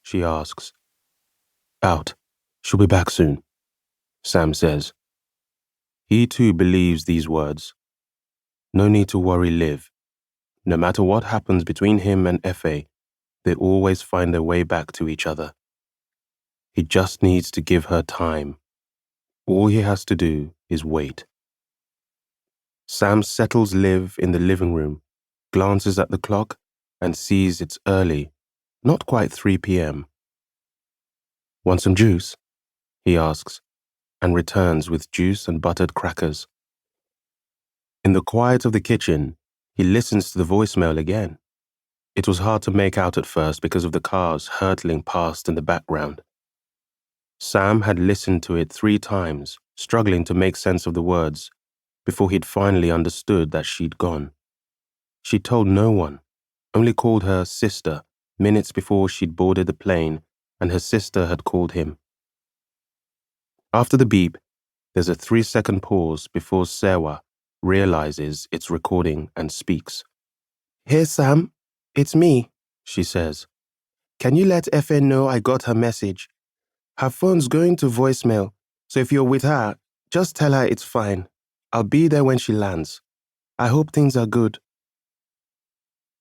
she asks. Out. She'll be back soon, Sam says. He too believes these words. No need to worry, Liv. No matter what happens between him and Efe, they always find their way back to each other. He just needs to give her time. All he has to do is wait. Sam settles Liv in the living room, glances at the clock, and sees it's early, not quite 3 p.m. Want some juice? He asks, and returns with juice and buttered crackers. In the quiet of the kitchen, he listens to the voicemail again. It was hard to make out at first because of the cars hurtling past in the background. Sam had listened to it 3 times, struggling to make sense of the words, before he'd finally understood that she'd gone. She'd told no one, only called her sister minutes before she'd boarded the plane, and her sister had called him. After the beep, there's a 3-second pause before Sewa realizes it's recording and speaks. Hey Sam, it's me, she says. Can you let Efe know I got her message? Her phone's going to voicemail, so if you're with her, just tell her it's fine. I'll be there when she lands. I hope things are good.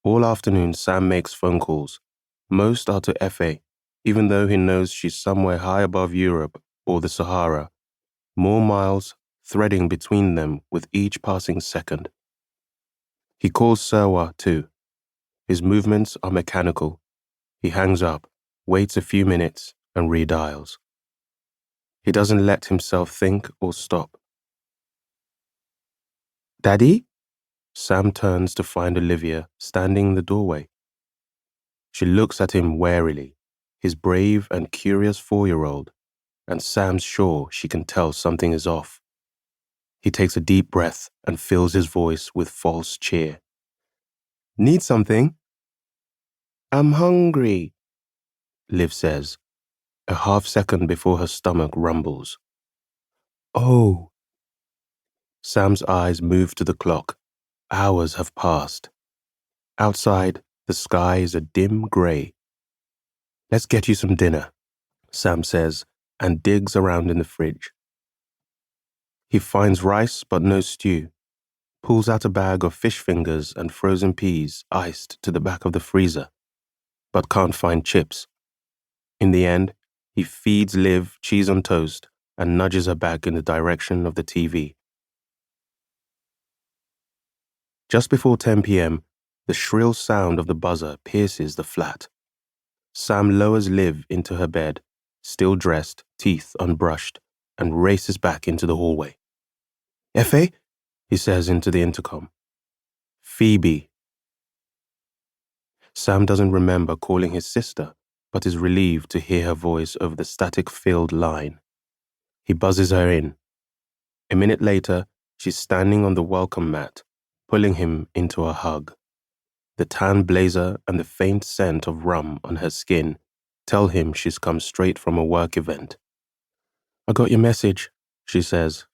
All afternoon, Sam makes phone calls. Most are to Efe, even though he knows she's somewhere high above Europe or the Sahara, more miles threading between them with each passing second. He calls Sewa too. His movements are mechanical. He hangs up, waits a few minutes, and redials. He doesn't let himself think or stop. Daddy? Sam turns to find Olivia standing in the doorway. She looks at him warily, his brave and curious 4-year-old, and Sam's sure she can tell something is off. He takes a deep breath and fills his voice with false cheer. Need something? I'm hungry, Liv says, a half-second before her stomach rumbles. Oh. Sam's eyes move to the clock. Hours have passed. Outside, the sky is a dim grey. Let's get you some dinner, Sam says, and digs around in the fridge. He finds rice but no stew, pulls out a bag of fish fingers and frozen peas iced to the back of the freezer, but can't find chips. In the end, he feeds Liv cheese on toast and nudges her back in the direction of the TV. Just before 10 p.m., the shrill sound of the buzzer pierces the flat. Sam lowers Liv into her bed, still dressed, teeth unbrushed, and races back into the hallway. Efe? He says into the intercom. Phoebe. Sam doesn't remember calling his sister, but is relieved to hear her voice over the static-filled line. He buzzes her in. A minute later, she's standing on the welcome mat, pulling him into a hug. The tan blazer and the faint scent of rum on her skin tell him she's come straight from a work event. I got your message, she says.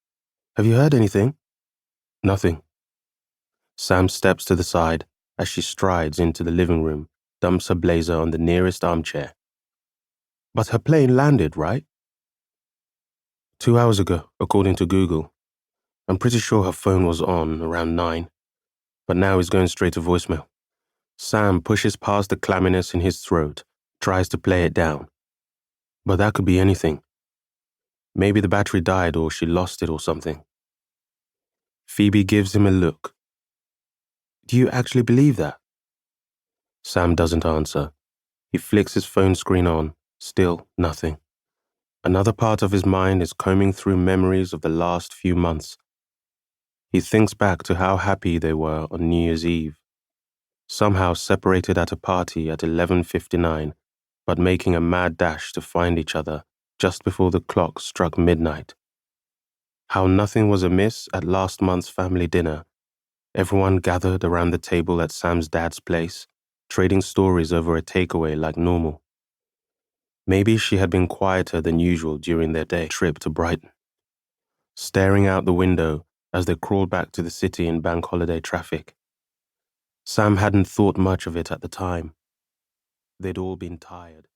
Have you heard anything? Nothing. Sam steps to the side as she strides into the living room, dumps her blazer on the nearest armchair. But her plane landed, right? 2 hours ago, according to Google. I'm pretty sure her phone was on around 9, but now it's going straight to voicemail. Sam pushes past the clamminess in his throat, tries to play it down. But that could be anything. Maybe the battery died or she lost it or something. Phoebe gives him a look. Do you actually believe that? Sam doesn't answer. He flicks his phone screen on, still nothing. Another part of his mind is combing through memories of the last few months. He thinks back to how happy they were on New Year's Eve. Somehow separated at a party at 11:59, but making a mad dash to find each other just before the clock struck midnight. How nothing was amiss at last month's family dinner. Everyone gathered around the table at Sam's dad's place, trading stories over a takeaway like normal. Maybe she had been quieter than usual during their day trip to Brighton. Staring out the window as they crawled back to the city in bank holiday traffic. Sam hadn't thought much of it at the time. They'd all been tired.